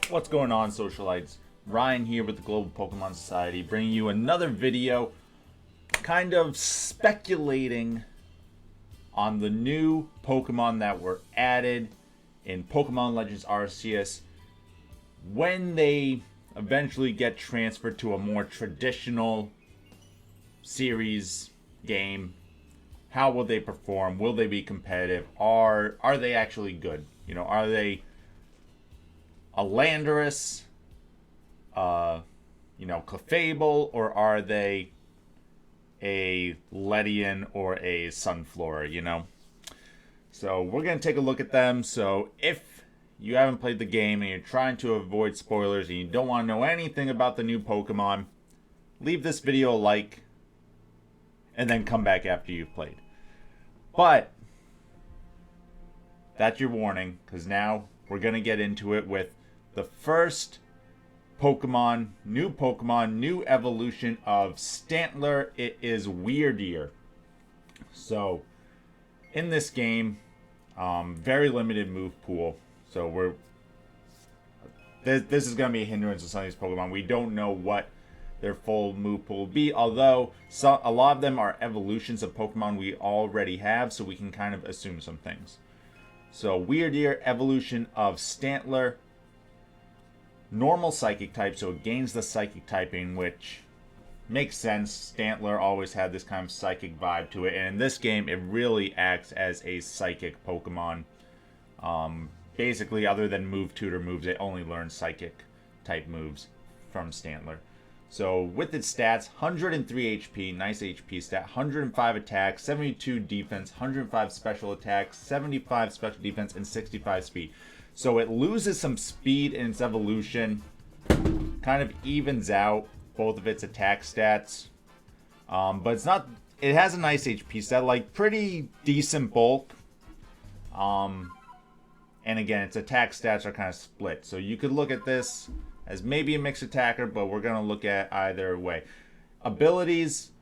What's going on, socialites? Ryan here with the Global Pokemon Society, bringing you another video kind of speculating on the new Pokemon that were added in Pokemon Legends Arceus when they eventually get transferred to a more traditional series game. How will they perform? Will they be competitive? Are they actually good? You know, are they a Landorus, Clefable, or are they a Ledian or a Sunflora, So we're going to take a look at them. So if you haven't played the game and you're trying to avoid spoilers and you don't want to know anything about the new Pokemon, leave this video a like and then come back after you've played. But that's your warning, because now we're going to get into it with the first Pokemon, new evolution of Stantler. It is Wydeer. So, in this game, very limited move pool. So this is going to be a hindrance to some of these Pokemon. We don't know what their full move pool will be, although a lot of them are evolutions of Pokemon we already have, so we can kind of assume some things. So, Wydeer, evolution of Stantler. Normal psychic type, so it gains the psychic typing, which makes sense. Stantler always had this kind of psychic vibe to it, and in this game it really acts as a psychic Pokemon. Basically, other than move tutor moves, it only learns psychic type moves from Stantler. So with its stats, 103 HP, nice HP stat, 105 attack, 72 defense, 105 special attack, 75 special defense, and 65 speed. So it loses some speed in its evolution, kind of evens out both of its attack stats. But it's not, it has a nice HP stat, like pretty decent bulk. And again, its attack stats are kind of split. So you could look at this as maybe a mixed attacker, but we're going to look at either way. Abilities,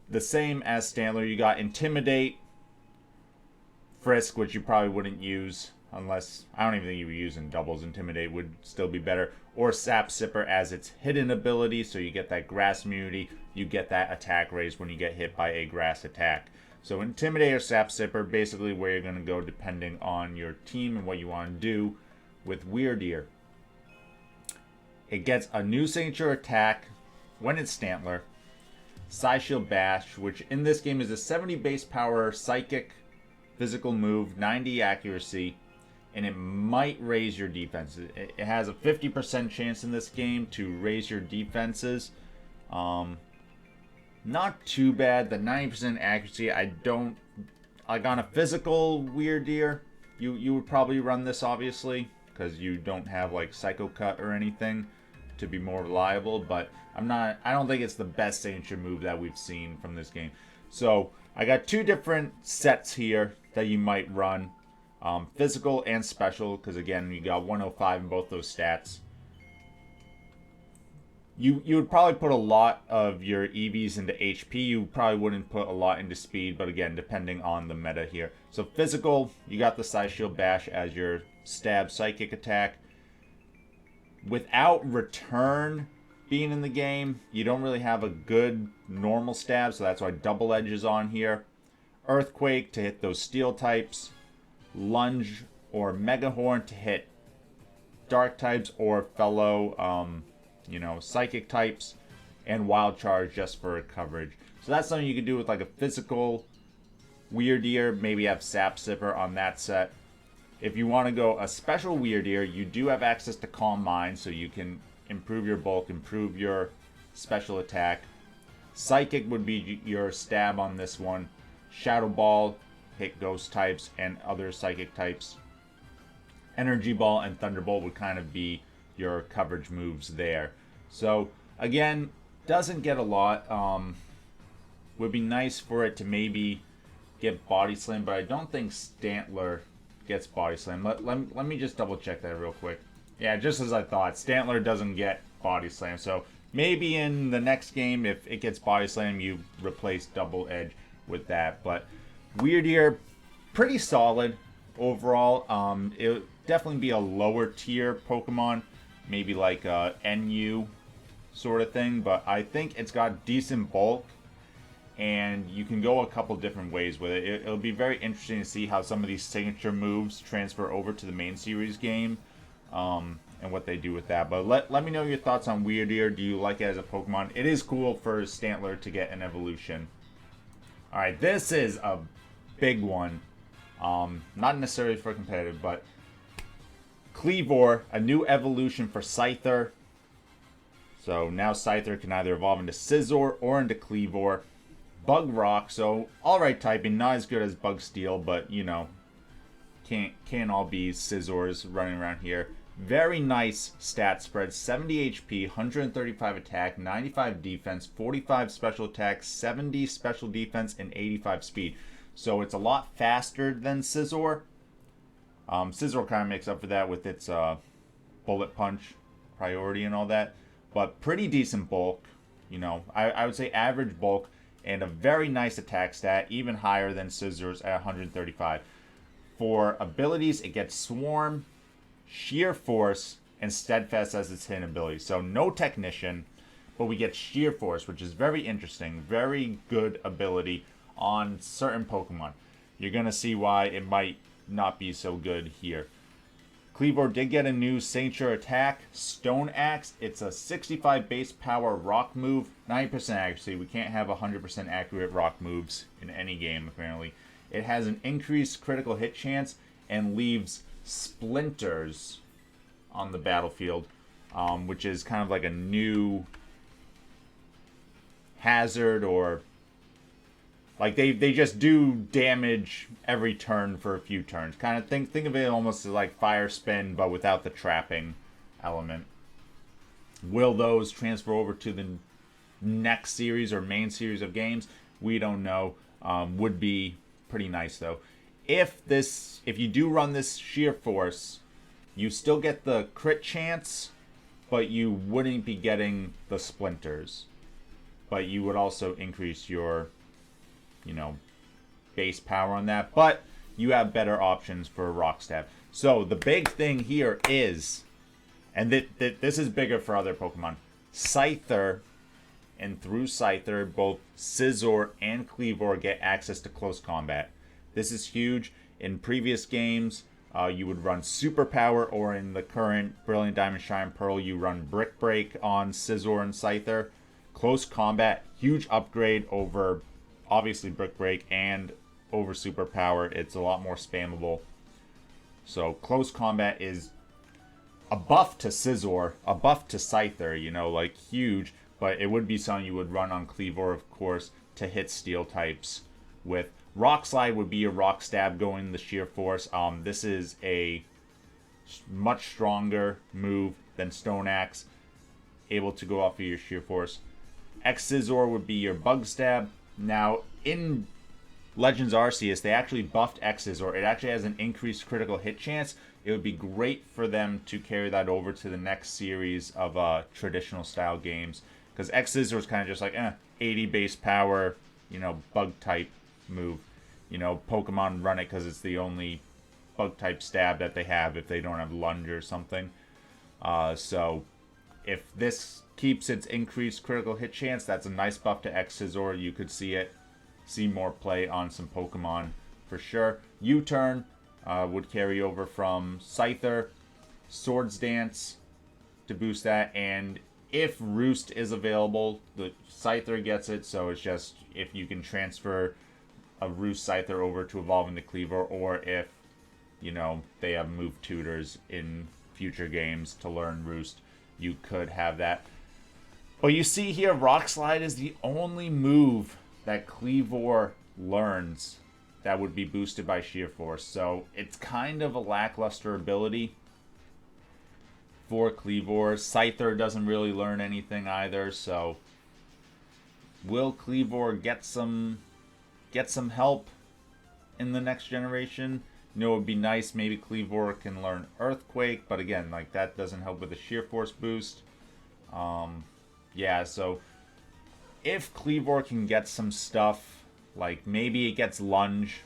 the same as Stantler. You got Intimidate, Frisk, which you probably wouldn't use. Unless, I don't even think you would use in doubles. Intimidate would still be better. Or Sap Sipper as its hidden ability. So you get that grass immunity. You get that attack raise when you get hit by a grass attack. So Intimidate or Sap Sipper, basically where you're going to go depending on your team and what you want to do with Wydeer. It gets a new signature attack when it's Stantler. Psyshield Bash, which in this game is a 70 base power psychic physical move, 90 accuracy. And it might raise your defenses. It has a 50% chance in this game to raise your defenses. Not too bad. The 90% accuracy, like on a physical Wydeer, you would probably run this, obviously, because you don't have like Psycho Cut or anything to be more reliable. But I don't think it's the best signature move that we've seen from this game. So I got two different sets here that you might run. Physical and special, because again, you got 105 in both those stats. You would probably put a lot of your EVs into HP. You probably wouldn't put a lot into speed, but again, depending on the meta here. So physical, you got the Psyshield Bash as your stab psychic attack. Without return being in the game, you don't really have a good normal stab, so that's why Double Edge is on here. Earthquake to hit those steel types. Lunge or Mega Horn to hit dark types or fellow, psychic types, and Wild Charge just for coverage. So that's something you can do with like a physical Wydeer, maybe have Sap Sipper on that set. If you want to go a special Wydeer, you do have access to Calm Mind, so you can improve your bulk, improve your special attack. Psychic would be your stab on this one. Shadow Ball, hit ghost types and other psychic types. Energy Ball and Thunderbolt would kind of be your coverage moves there. So again, doesn't get a lot. Would be nice for it to maybe get Body Slam, but I don't think Stantler gets Body Slam. Let me just double check that real quick. Yeah, just as I thought, Stantler doesn't get Body Slam. So maybe in the next game, if it gets Body Slam, you replace Double Edge with that. But Wydeer, pretty solid overall. It definitely be a lower tier Pokemon, maybe like NU sort of thing, but I think it's got decent bulk, and you can go a couple different ways with it. It'll be very interesting to see how some of these signature moves transfer over to the main series game, and what they do with that. But let me know your thoughts on Wydeer. Do you like it as a Pokemon? It is cool for Stantler to get an evolution. Alright, this is a big one. Not necessarily for competitive, but Kleavor, a new evolution for Scyther. So now Scyther can either evolve into Scizor or into Kleavor. Bug Rock, so alright typing, not as good as Bug Steel, but you know, can't all be Scizors running around here. Very nice stat spread, 70 HP, 135 attack, 95 defense, 45 special attack, 70 special defense, and 85 speed. So it's a lot faster than Scizor. Scizor kind of makes up for that with its bullet punch priority and all that. But pretty decent bulk, you know, I would say average bulk, and a very nice attack stat, even higher than Scizor's at 135. For abilities, it gets Swarm, Sheer Force, and Steadfast as its hidden ability. So no Technician, but we get Sheer Force, which is very interesting. Very good ability on certain Pokemon. You're going to see why it might not be so good here. Kleavor did get a new signature attack, Stone Axe. It's a 65 base power rock move, 90% accuracy. We can't have 100% accurate rock moves in any game, apparently. It has an increased critical hit chance and leaves splinters on the battlefield, which is kind of like a new hazard, or like they just do damage every turn for a few turns. Kind of think of it almost as like Fire Spin, but without the trapping element. Will those transfer over to the next series or main series of games? We don't know. Would be pretty nice though. If you do run this Sheer Force, you still get the crit chance, but you wouldn't be getting the splinters. But you would also increase your, you know, base power on that. But you have better options for Rock Stab. So the big thing here is, and this is bigger for other Pokemon, Scyther, and through Scyther, both Scizor and Kleavor get access to close combat. This is huge. In previous games, you would run Superpower, or in the current Brilliant Diamond Shine Pearl, you run Brick Break on Scizor and Scyther. Close combat, huge upgrade over, obviously, Brick Break and over Superpower. It's a lot more spammable. So close combat is a buff to Scizor, a buff to Scyther, you know, like huge. But it would be something you would run on Kleavor, of course, to hit steel types with. Rock Slide would be your Rock Stab going the Sheer Force. This is a much stronger move than Stone Axe, able to go off of your Sheer Force. X-Scizor would be your Bug Stab. Now, in Legends Arceus, they actually buffed X-Scizor. It actually has an increased critical hit chance. It would be great for them to carry that over to the next series of traditional style games, because X-Scizor is kind of just like 80 base power, you know, bug type move. You know, Pokemon run it because it's the only bug type stab that they have if they don't have Lunge or something. So if this keeps its increased critical hit chance, that's a nice buff to X-Scizor. You could see more play on some Pokemon for sure. U-Turn would carry over from Scyther, Swords Dance to boost that, and if Roost is available, the Scyther gets it, so it's just if you can transfer a Roost Scyther over to evolve into Kleavor, or if, you know, they have move tutors in future games to learn Roost, you could have that. But you see here, Rock Slide is the only move that Kleavor learns that would be boosted by Sheer Force, so it's kind of a lackluster ability for Kleavor. Scyther doesn't really learn anything either, so will Kleavor get some help in the next generation? You know, it would be nice, maybe Kleavor can learn Earthquake, but again, like, that doesn't help with the Sheer Force boost. Yeah, so if Kleavor can get some stuff, like maybe it gets Lunge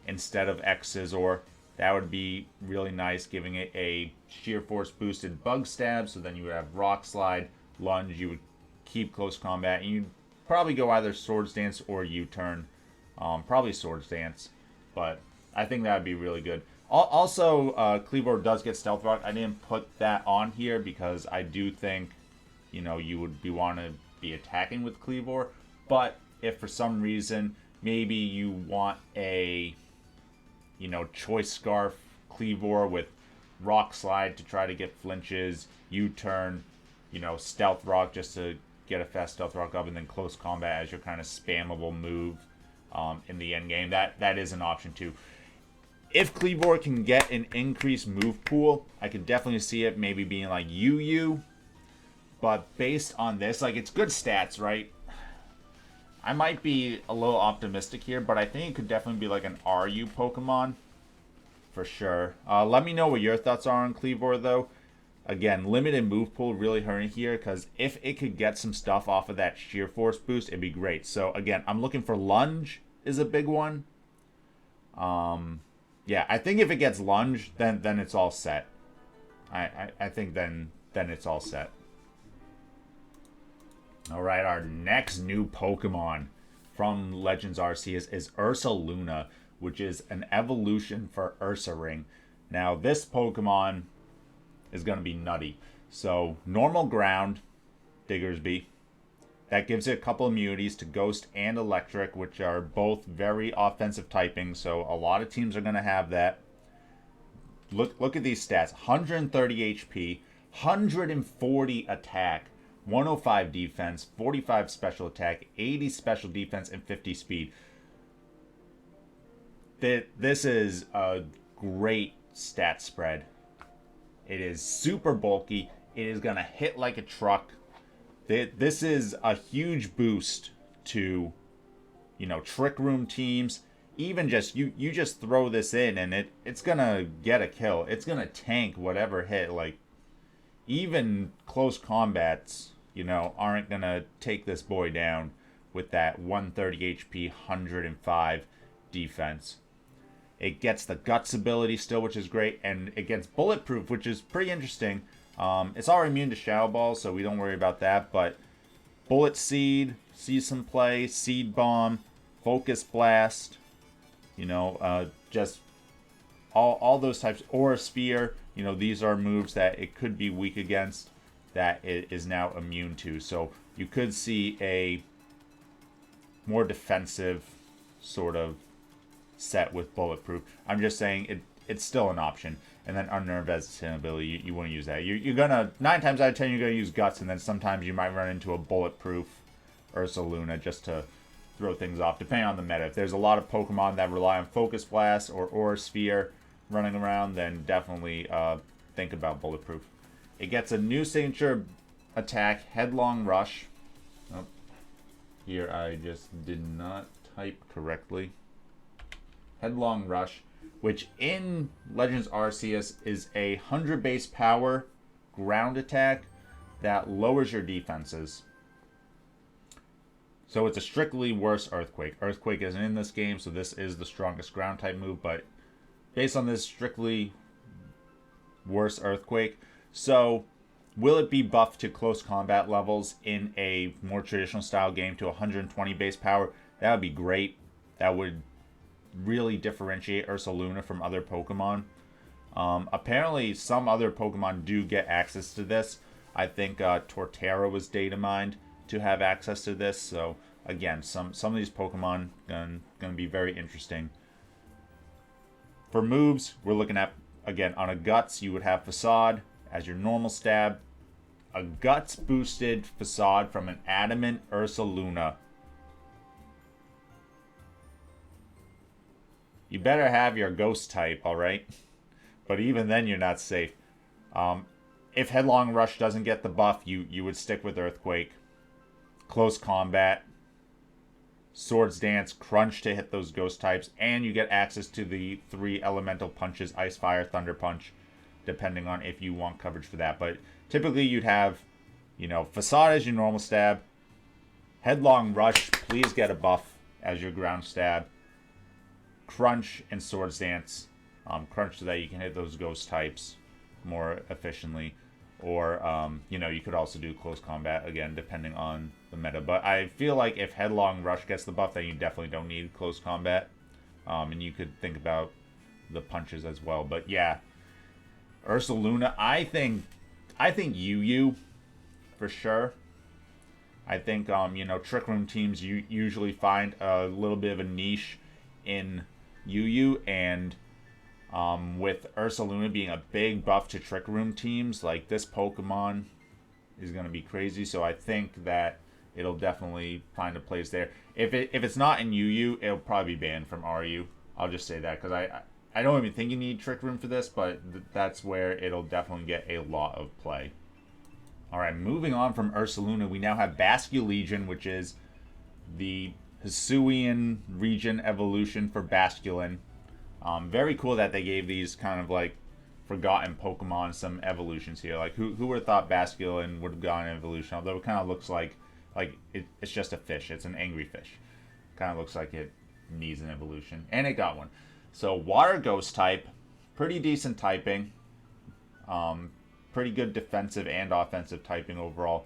instead of X-Scizor, That would be really nice, giving it a sheer force boosted bug stab. So then you would have rock slide, lunge, you would keep close combat, and you'd probably go either Swords Dance or U-turn. Probably Swords Dance, but I think that would be really good. Also, Kleavor does get Stealth Rock. I didn't put that on here because I do think, you know, you would want to be attacking with Kleavor. But if for some reason maybe you want a, you know, Choice Scarf Kleavor with Rock Slide to try to get flinches, U-turn, you know, Stealth Rock just to get a fast Stealth Rock up, and then Close Combat as your kind of spammable move in the end game. That is an option too. If Kleavor can get an increased move pool, I could definitely see it maybe being like UU. But based on this, like, it's good stats, right? I might be a little optimistic here, but I think it could definitely be like an RU Pokemon. For sure. Let me know what your thoughts are on Kleavor, though. Again, limited move pool really hurting here, because if it could get some stuff off of that sheer force boost, it'd be great. So, again, I'm looking for Lunge is a big one. Yeah, I think if it gets Lunge, then it's all set. I think then it's all set. Alright, our next new Pokemon from Legends Arceus is Ursaluna, which is an evolution for Ursaring. Now, this Pokemon is going to be nutty. So, normal ground, Diggersby. That gives it a couple immunities to Ghost and Electric, which are both very offensive typing, so a lot of teams are going to have that. Look at these stats. 130 HP, 140 attack, 105 defense, 45 special attack, 80 special defense, and 50 speed. This is a great stat spread. It is super bulky. It is going to hit like a truck. This is a huge boost to, you know, Trick Room teams. Even just, you just throw this in and it's going to get a kill. It's going to tank whatever hit. Like, even close combats, you know, aren't going to take this boy down with that 130 HP, 105 defense. It gets the Guts ability still, which is great, and it gets Bulletproof, which is pretty interesting. It's already immune to Shadow Ball, so we don't worry about that, but Bullet Seed, see some play, Seed Bomb, Focus Blast, you know, just all those types. Aura Sphere, you know, these are moves that it could be weak against that it is now immune to. So you could see a more defensive sort of set with Bulletproof. I'm just saying it's still an option. And then Unnerved as an ability, you wouldn't use that. You're gonna, 9 times out of 10, you're gonna use Guts, and then sometimes you might run into a Bulletproof Ursaluna just to throw things off, depending on the meta. If there's a lot of Pokemon that rely on Focus Blast or Aura Sphere running around, then definitely think about Bulletproof. It gets a new signature attack, Headlong Rush. Oh, here I just did not type correctly. Headlong Rush, which in Legends Arceus is a 100 base power ground attack that lowers your defenses. So it's a strictly worse Earthquake. Earthquake isn't in this game, so this is the strongest ground type move, but based on this strictly worse Earthquake. So will it be buffed to close combat levels in a more traditional style game to 120 base power? That would be great. That would really differentiate Ursaluna from other Pokemon. Apparently, some other Pokemon do get access to this. I think Torterra was data mined to have access to this. So again, some of these Pokemon gonna be very interesting. For moves, we're looking at, again, on a Guts, you would have Facade as your normal stab. A Guts boosted Facade from an Adamant Ursaluna. You better have your Ghost type, alright? But even then, you're not safe. If Headlong Rush doesn't get the buff, you would stick with Earthquake. Close Combat. Swords Dance, Crunch to hit those Ghost types. And you get access to the 3 Elemental Punches, Ice, Fire, Thunder Punch. Depending on if you want coverage for that. But typically, you'd have, you know, Facade as your normal stab. Headlong Rush, please get a buff as your ground stab. Crunch and Swords Dance Crunch so that you can hit those ghost types more efficiently. Or, you know, you could also do close combat, again, depending on the meta. But I feel like if Headlong Rush gets the buff, then you definitely don't need close combat. And you could think about the punches as well. But yeah, Ursaluna, I think UU for sure. I think, you know, Trick Room teams usually find a little bit of a niche in UU, and with Ursaluna being a big buff to Trick Room teams, like, this Pokemon is going to be crazy. So I think that it'll definitely find a place there. If it's not in UU, it'll probably be banned from RU. I'll just say that, because I don't even think you need Trick Room for this, but that's where it'll definitely get a lot of play. Alright, moving on from Ursaluna, we now have Basculegion, which is the Hisuian region evolution for Basculin. Very cool that they gave these kind of like forgotten Pokemon some evolutions here. Like, who would have thought Basculin would have gotten an evolution? Although it kind of looks like it's just a fish. It's an angry fish. Kind of looks like it needs an evolution. And it got one. So, Water Ghost type. Pretty decent typing. Pretty good defensive and offensive typing overall.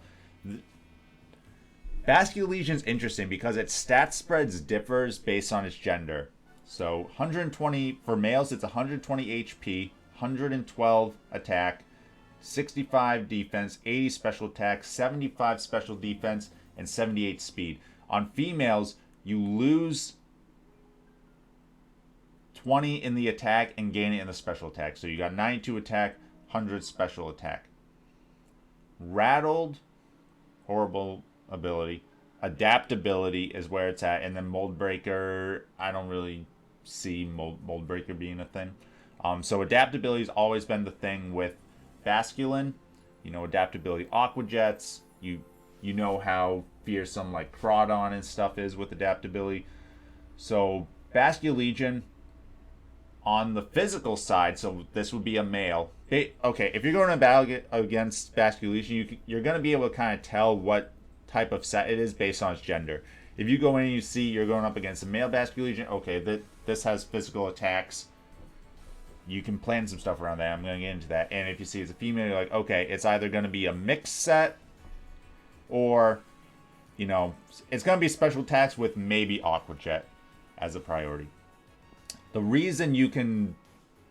Basculegion's interesting because its stat spreads differs based on its gender. So 120 for males, it's 120 HP, 112 attack, 65 defense, 80 special attack, 75 special defense, and 78 speed. On females, you lose 20 in the attack and gain it in the special attack. So you got 92 attack, 100 special attack. Rattled, horrible ability. Adaptability is where it's at, and then Mold Breaker, I don't really see Mold Breaker being a thing. So adaptability has always been the thing with Basculin. You know, adaptability Aqua Jets. You know how fearsome like Crawdon and stuff is with adaptability. So Basculegion on the physical side, so this would be a male. Okay, if you're going to battle against Basculegion, you're going to be able to kind of tell what type of set it is based on its gender. If you go in and you see you're going up against a male Basculegion, okay, this has physical attacks. You can plan some stuff around that. I'm going to get into that. And if you see it's a female, you're like, okay, it's either going to be a mixed set or, you know, it's going to be special attacks with maybe Aqua Jet as a priority. The reason you can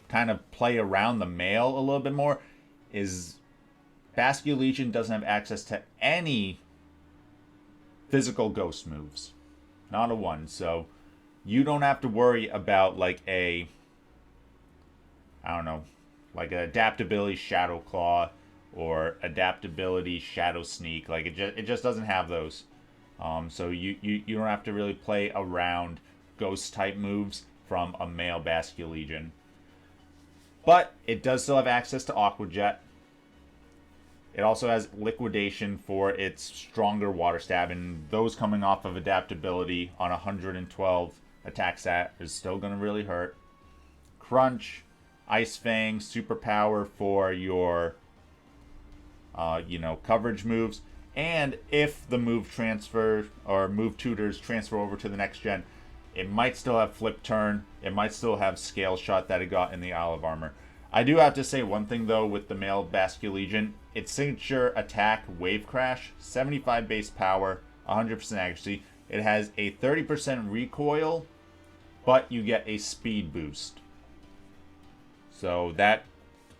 kind of play around the male a little bit more is Basculegion doesn't have access to any physical ghost moves. Not a one. So you don't have to worry about like a, I don't know, like an adaptability Shadow Claw or adaptability Shadow Sneak. Like it just doesn't have those. So you don't have to really play around ghost type moves from a male Basculegion. But it does still have access to Aqua Jet. It also has Liquidation for its stronger Water Stab, and those coming off of adaptability on 112 attack stat is still going to really hurt. Crunch, Ice Fang, Superpower for your, coverage moves. And if the move transfer or move tutors transfer over to the next gen, it might still have Flip Turn. It might still have Scale Shot that it got in the Isle of Armor. I do have to say one thing, though, with the male Basculegion. Its signature attack, Wave Crash, 75 base power, 100% accuracy. It has a 30% recoil, but you get a speed boost. So that,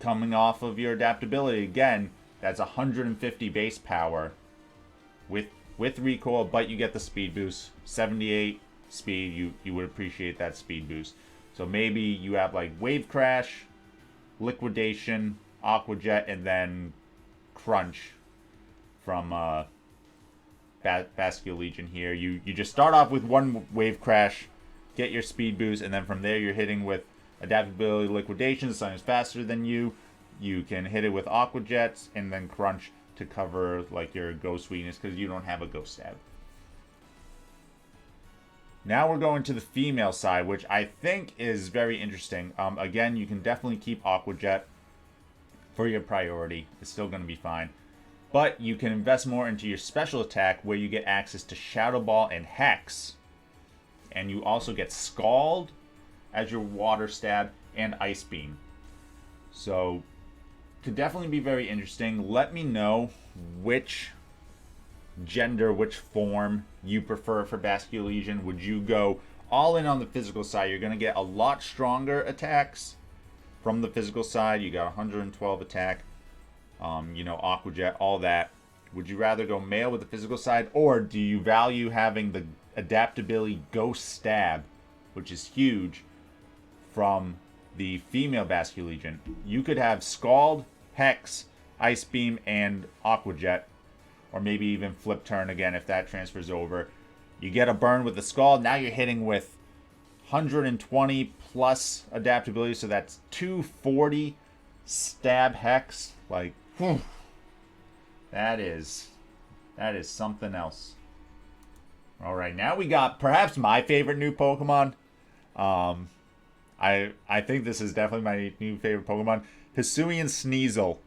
coming off of your adaptability, again, that's 150 base power with recoil, but you get the speed boost. 78 speed, you would appreciate that speed boost. So maybe you have like Wave Crash, Liquidation, Aqua Jet, and then Crunch from Basculegion here. You just start off with one Wave Crash, get your speed boost, and then from there you're hitting with adaptability Liquidation. Something's faster than you. You can hit it with Aqua Jets and then Crunch to cover like your Ghost weakness because you don't have a Ghost Stab. Now we're going to the female side, which I think is very interesting. Again, you can definitely keep Aqua Jet for your priority. It's still going to be fine. But you can invest more into your special attack where you get access to Shadow Ball and Hex. And you also get Scald as your Water Stab. and Ice Beam. So, could definitely be very interesting. Let me know which gender, which form you prefer for Basculegion. Would you go all in on the physical side? You're going to get a lot stronger attacks from the physical side. You got 112 attack, Aqua Jet, all that. Would you rather go male with the physical side, or do you value having the adaptability Ghost Stab, which is huge, from the female Basculegion? You could have Scald, Hex, Ice Beam, and Aqua Jet, or maybe even Flip Turn again if that transfers over. You get a burn with the Scald. Now you're hitting with 120 plus adaptability, so that's 240 Stab Hex. Like, whew, that is something else. All right, now we got perhaps my favorite new Pokemon. I think this is definitely my new favorite Pokemon, Hisuian Sneasel.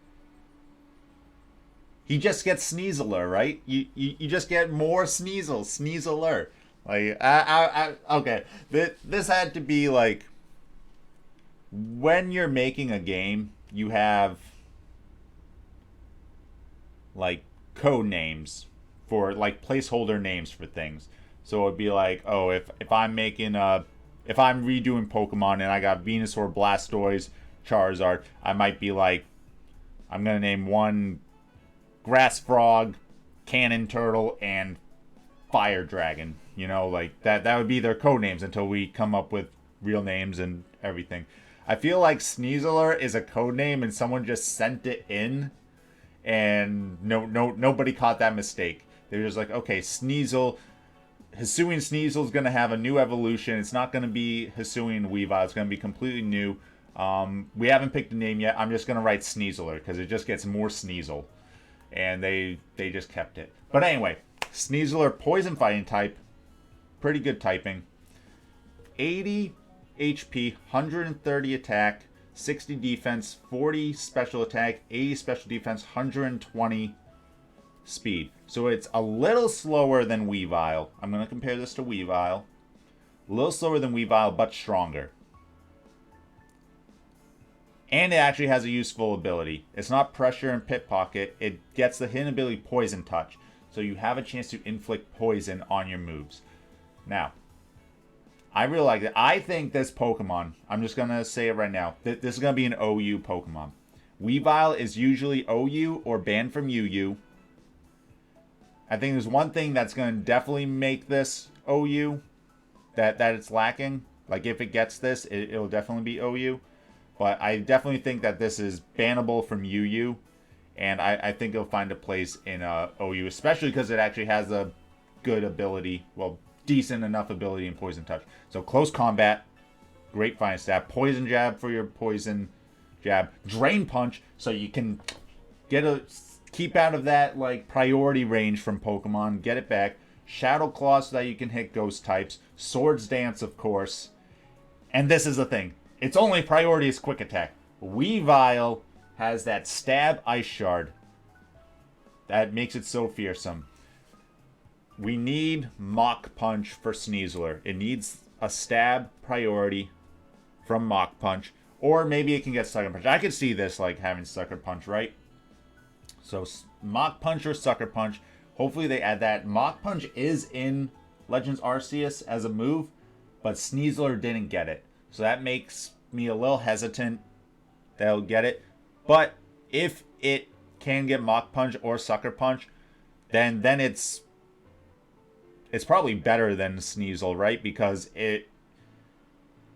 He just gets Sneasler, right? You just get more Sneasler. Like, okay. This had to be like, when you're making a game, you have like code names for, like, placeholder names for things. So it'd be like, oh, if I'm redoing Pokemon and I got Venusaur, Blastoise, Charizard, I might be like, I'm gonna name one Grass Frog, Cannon Turtle, and Fire Dragon. Like that would be their code names until we come up with real names and everything. I feel like Sneasler is a code name and someone just sent it in, and nobody caught that mistake. They're just like, okay, Hisuian Sneasel is going to have a new evolution. It's not going to be Hisuian Weavile. It's going to be completely new. We haven't picked a name yet. I'm just going to write Sneasler because it just gets more Sneasel. And they just kept it. But anyway, Sneasler, poison fighting type. Pretty good typing. 80 HP, 130 attack, 60 defense, 40 special attack, 80 special defense, 120 speed. So it's a little slower than Weavile. I'm going to compare this to Weavile. A little slower than Weavile, but stronger. And it actually has a useful ability. It's not Pressure and Pickpocket. It gets the hidden ability Poison Touch. So you have a chance to inflict poison on your moves. Now, I really like it. I think this Pokemon, I'm just going to say it right now, this is going to be an OU Pokemon. Weavile is usually OU or banned from UU. I think there's one thing that's going to definitely make this OU that it's lacking. Like, if it gets this, it'll definitely be OU. But I definitely think that this is bannable from UU. And I think it'll find a place in OU, especially because it actually has a good ability. Well, decent enough ability in Poison Touch. So close combat, great fighting stab. Poison Jab for your poison jab. Drain Punch, so you can keep out of that like priority range from Pokemon. Get it back. Shadow Claw so that you can hit ghost types. Swords Dance, of course. And this is the thing. Its only priority is quick attack. Weavile has that stab Ice Shard. That makes it so fearsome. We need Mach Punch for Sneasler. It needs a stab priority from Mach Punch. Or maybe it can get Sucker Punch. I could see this like having Sucker Punch, right? So Mach Punch or Sucker Punch. Hopefully they add that. Mach Punch is in Legends Arceus as a move, but Sneasler didn't get it. So that makes me a little hesitant that it'll get it. But if it can get Mach Punch or Sucker Punch, then it's probably better than Sneasel, right? Because it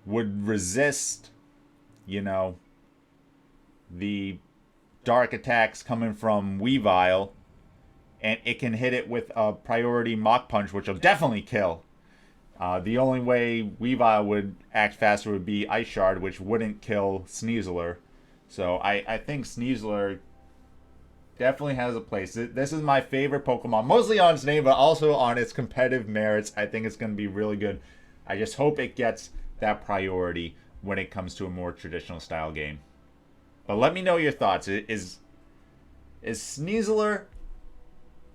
would resist, the dark attacks coming from Weavile, and it can hit it with a priority Mach Punch, which will definitely kill. The only way Weavile would act faster would be Ice Shard, which wouldn't kill Sneasler. So I think Sneasler definitely has a place. This is my favorite Pokemon, mostly on its name, but also on its competitive merits. I think it's going to be really good. I just hope it gets that priority when it comes to a more traditional style game. But let me know your thoughts. Is Sneasler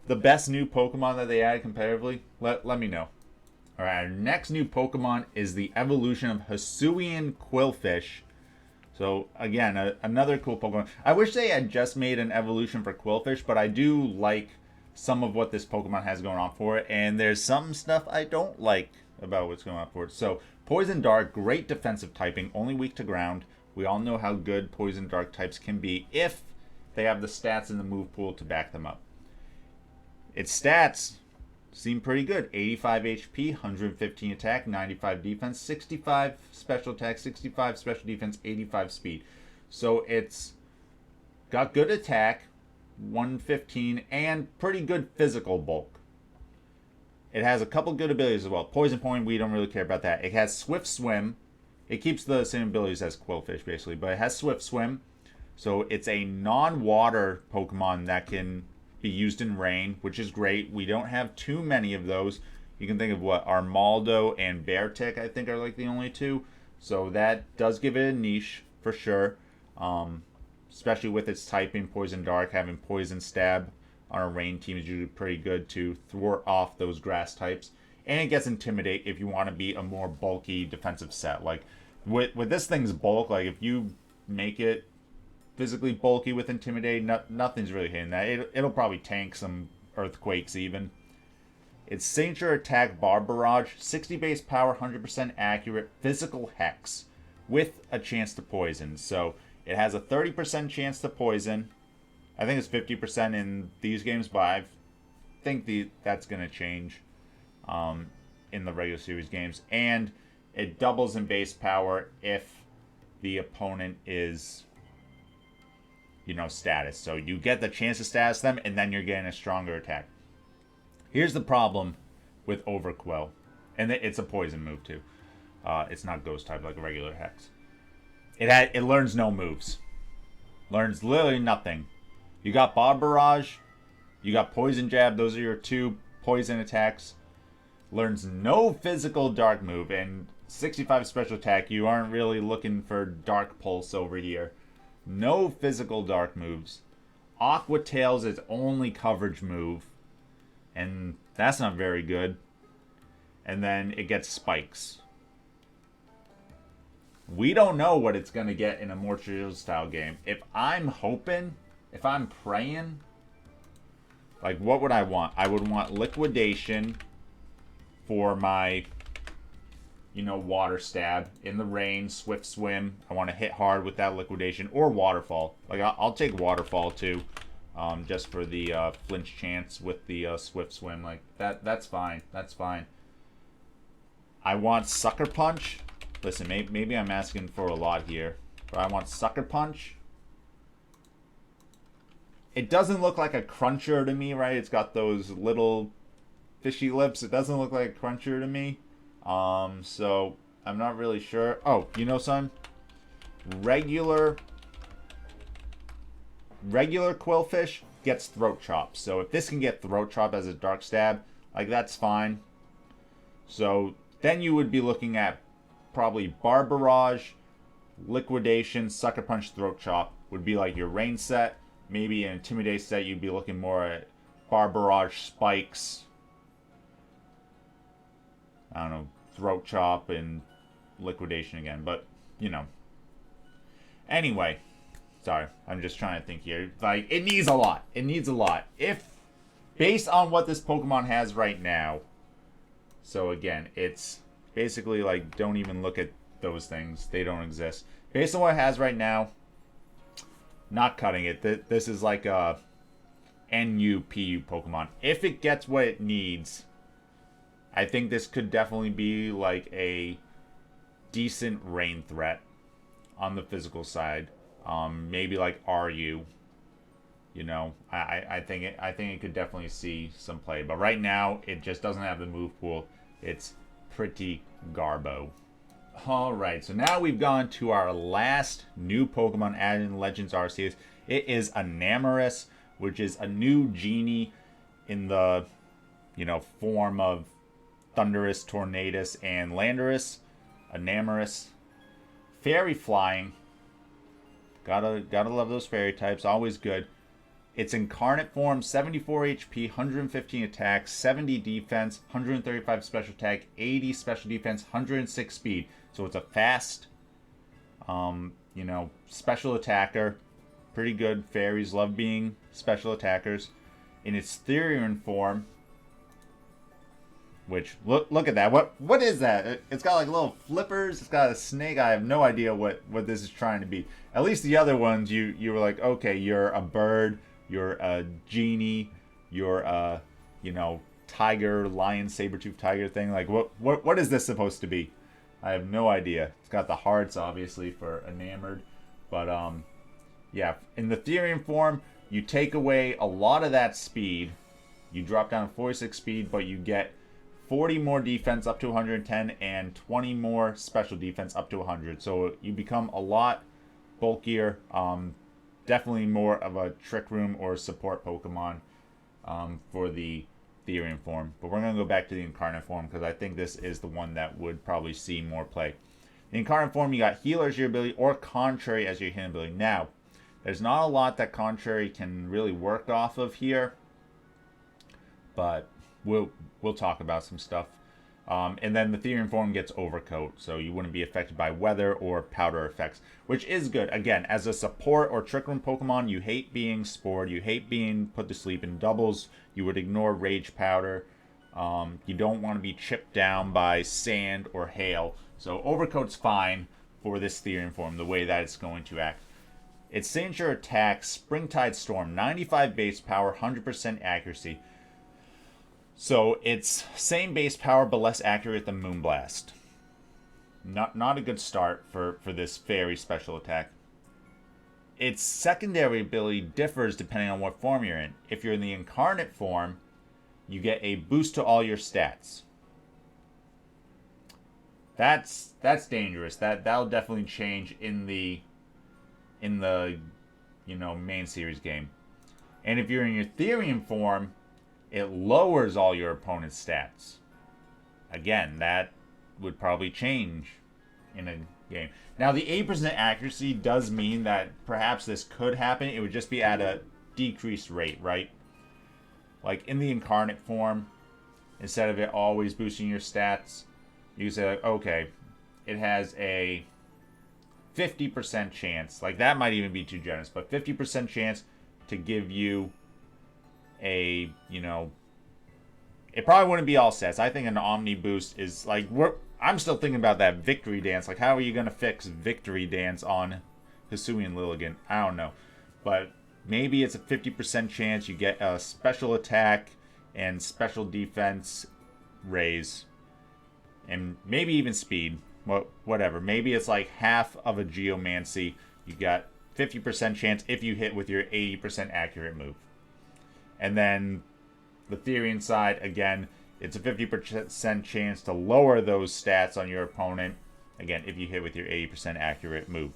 the best new Pokemon that they added competitively? Let me know. Alright, our next new Pokemon is the evolution of Hisuian Qwilfish. So again, another cool Pokemon. I wish they had just made an evolution for Quillfish, but I do like some of what this Pokemon has going on for it, and there's some stuff I don't like about what's going on for it. So Poison Dark, great defensive typing, only weak to ground. We all know how good Poison Dark types can be if they have the stats in the move pool to back them up. Its stats seem pretty good. 85 HP, 115 attack, 95 defense, 65 special attack, 65 special defense, 85 speed. So it's got good attack, 115, and pretty good physical bulk. It has a couple good abilities as well. Poison Point, we don't really care about that. It has Swift Swim. It keeps the same abilities as Quillfish, basically, but it has Swift Swim. So it's a non-water Pokemon that can be used in rain, which is great. We don't have too many of those. You can think of what Armaldo and Beartic, I think, are like the only two. So that does give it a niche for sure. Especially with its typing, Poison Dark, having Poison Stab on a rain team is usually pretty good to thwart off those grass types. And it gets Intimidate if you want to be a more bulky defensive set. Like with this thing's bulk, like if you make it physically bulky with Intimidate, nothing's really hitting that. It'll probably tank some Earthquakes even. Its signature attack, Barbarage, 60 base power, 100% accurate, physical hex with a chance to poison. So it has a 30% chance to poison. I think it's 50% in these games, but I think that's going to change in the regular series games. And it doubles in base power if the opponent is, status. So you get the chance to status them, and then you're getting a stronger attack. Here's the problem with Overqwil. And it's a poison move, too. It's not ghost type like a regular Hex. It learns no moves. Learns literally nothing. You got Bob Barrage. You got Poison Jab. Those are your two poison attacks. Learns no physical dark move. And 65 special attack. You aren't really looking for Dark Pulse over here. No physical dark moves. Aqua Tail's its only coverage move. And that's not very good. And then it gets Spikes. We don't know what it's going to get in a more traditional style game. If I'm hoping, if I'm praying, like what would I want? I would want Liquidation for my, Water Stab. In the rain, Swift Swim. I want to hit hard with that Liquidation. Or Waterfall. Like, I'll take Waterfall too. Just for the flinch chance with the Swift Swim. Like, that's fine. That's fine. I want Sucker Punch. Listen, maybe I'm asking for a lot here. But I want Sucker Punch. It doesn't look like a Cruncher to me, right? It's got those little fishy lips. It doesn't look like a Cruncher to me. So I'm not really sure. Oh, son? Regular Quillfish gets Throat Chop. So if this can get Throat Chop as a Dark Stab, like, that's fine. So then you would be looking at probably Barbarage, Liquidation, Sucker Punch, Throat Chop would be like your rain set. Maybe an Intimidate set, you'd be looking more at Barbarage, Spikes, I don't know, Throat Chop, and Liquidation again. But, Anyway, sorry, I'm just trying to think here. Like, it needs a lot. It needs a lot. If, based on what this Pokemon has right now, so again, it's basically like, don't even look at those things. They don't exist. Based on what it has right now, not cutting it. This is like a NU-PU Pokemon. If it gets what it needs, I think this could definitely be like a decent rain threat on the physical side. Maybe like RU. I think it could definitely see some play. But right now, it just doesn't have the move pool. It's pretty garbo. Alright, so now we've gone to our last new Pokemon added in Legends Arceus. It is Enamorus, which is a new genie in the, form of Thundurus, Tornadus, and Landorus. Enamorus. Fairy Flying. Gotta love those fairy types, always good. Its incarnate form, 74 HP, 115 attack, 70 defense, 135 special attack, 80 special defense, 106 speed. So it's a fast you know, special attacker. Pretty good. Fairies love being special attackers. In its Therian form, which, look at that. What is that? It's got like little flippers. It's got a snake. I have no idea what this is trying to be. At least the other ones, you were like, okay, you're a bird, you're a genie, you're a, you know, tiger, lion, saber-toothed tiger thing. Like, what is this supposed to be? I have no idea. It's got the hearts, obviously, for enamored. But, yeah, in the Therian form, you take away a lot of that speed. You drop down to 46 speed, but you get 40 more defense up to 110 and 20 more special defense up to 100. So you become a lot bulkier. Definitely more of a trick room or support Pokemon for the Therian form. But we're going to go back to the Incarnate form because I think this is the one that would probably see more play. The Incarnate form, you got Healer as your ability or Contrary as your hidden ability. Now, there's not a lot that Contrary can really work off of here, but we'll talk about some stuff. And then the Therian form gets Overcoat, so you wouldn't be affected by weather or powder effects, which is good. Again, as a support or Trick Room Pokemon, you hate being Spored, you hate being put to sleep in doubles, you would ignore Rage Powder. You don't want to be chipped down by sand or hail. So Overcoat's fine for this Therian form, the way that it's going to act. Its signature attack, Springtide Storm, 95 base power, 100% accuracy. So it's same base power but less accurate than Moonblast. Not a good start for this fairy special attack. Its secondary ability differs depending on what form you're in. If you're in the Incarnate form, you get a boost to all your stats. That's dangerous. That'll definitely change in the you know, main series game. And if you're in your Therian form, it lowers all your opponent's stats. Again, that would probably change in a game. Now, the 8% accuracy does mean that perhaps this could happen. It would just be at a decreased rate, right? Like in the Incarnate form, instead of it always boosting your stats, you say, okay, it has a 50% chance. Like, that might even be too generous, but 50% chance to give you a, you know, it probably wouldn't be all sets. I think an Omni boost is like, I'm still thinking about that Victory Dance. Like, how are you going to fix Victory Dance on Hisui and Lilligant? I don't know. But maybe it's a 50% chance you get a special attack and special defense raise. And maybe even speed. Whatever. Maybe it's like half of a Geomancy. You got 50% chance if you hit with your 80% accurate move. And then the Therian side, again, it's a 50% chance to lower those stats on your opponent. Again, if you hit with your 80% accurate move.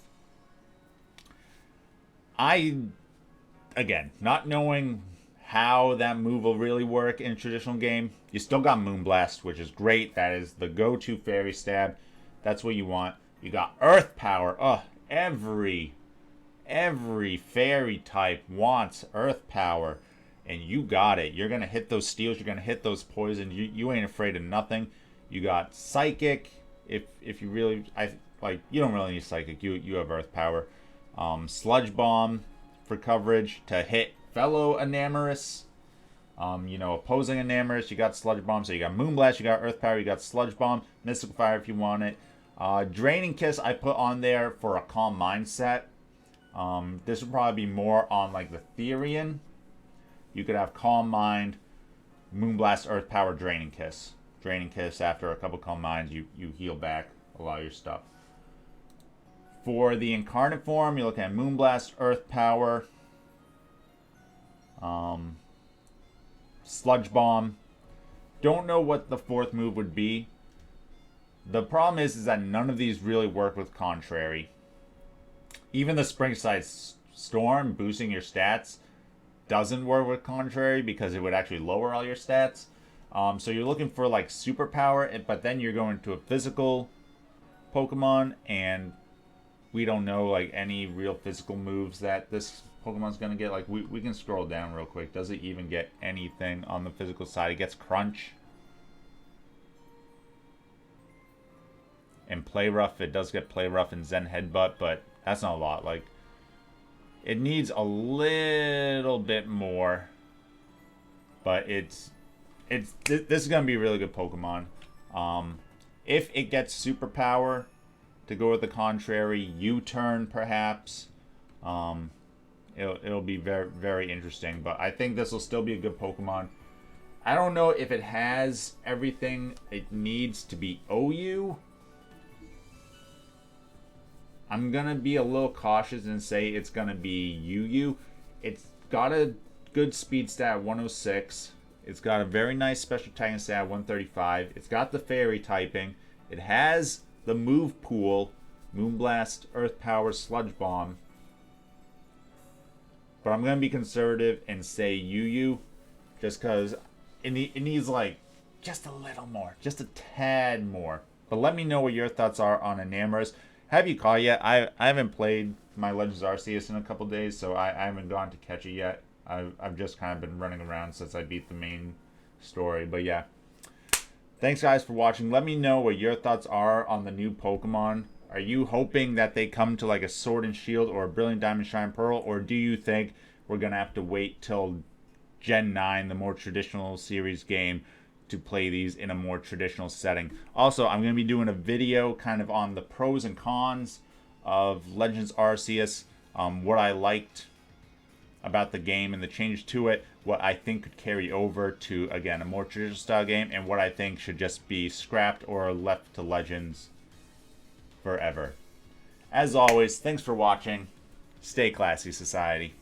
Again, not knowing how that move will really work in a traditional game, you still got Moonblast, which is great. That is the go-to fairy stab. That's what you want. You got Earth Power. Every fairy type wants Earth Power. And you got it. You're going to hit those steals. You're going to hit those poisons. You ain't afraid of nothing. You got Psychic. If you really... you don't really need Psychic. You have Earth Power. Sludge Bomb for coverage to hit fellow Enamorus. Opposing Enamorus. You got Sludge Bomb. So you got Moonblast. You got Earth Power. You got Sludge Bomb. Mystical Fire if you want it. Draining Kiss I put on there for a Calm Mindset. This would probably be more on like the Therian. You could have Calm Mind, Moonblast, Earth Power, Draining Kiss. Draining Kiss, after a couple Calm Minds, you heal back a lot of your stuff. For the Incarnate form, you look at Moonblast, Earth Power, Sludge Bomb. Don't know what the fourth move would be. The problem is that none of these really work with Contrary. Even the Springside Storm, boosting your stats, doesn't work with Contrary because it would actually lower all your stats. So you're looking for like superpower, but then you're going to a physical Pokemon, and we don't know like any real physical moves that this Pokemon's going to get. Like we can scroll down real quick. Does it even get anything on the physical side? It gets Crunch and Play Rough. It does get Play Rough and Zen Headbutt, but That's not a lot. Like, it needs a little bit more. But this is going to be a really good Pokemon. If it gets superpower, to go with the contrary, U-turn perhaps, it'll be very, very interesting. But I think this will still be a good Pokemon. I don't know if it has everything it needs to be OU. I'm going to be a little cautious and say it's going to be UU. It's got a good speed stat 106. It's got a very nice special typing stat 135. It's got the fairy typing. It has the move pool, Moonblast, Earth Power, Sludge Bomb. But I'm going to be conservative and say UU just because it needs like just a little more, just a tad more. But let me know what your thoughts are on Enamorus. Have you caught it yet? I haven't played my Legends Arceus in a couple days, so I haven't gone to catch it yet. I've just kind of been running around since I beat the main story. But yeah. Thanks guys for watching. Let me know what your thoughts are on the new Pokemon. Are you hoping that they come to like a Sword and Shield or a Brilliant Diamond Shine Pearl? Or do you think we're going to have to wait till Gen 9, the more traditional series game, to play these in a more traditional setting? Also, I'm going to be doing a video kind of on the pros and cons of Legends Arceus, what I liked about the game and the change to it, what I think could carry over to, again, a more traditional style game, and what I think should just be scrapped or left to Legends forever. As always, thanks for watching. Stay classy, society.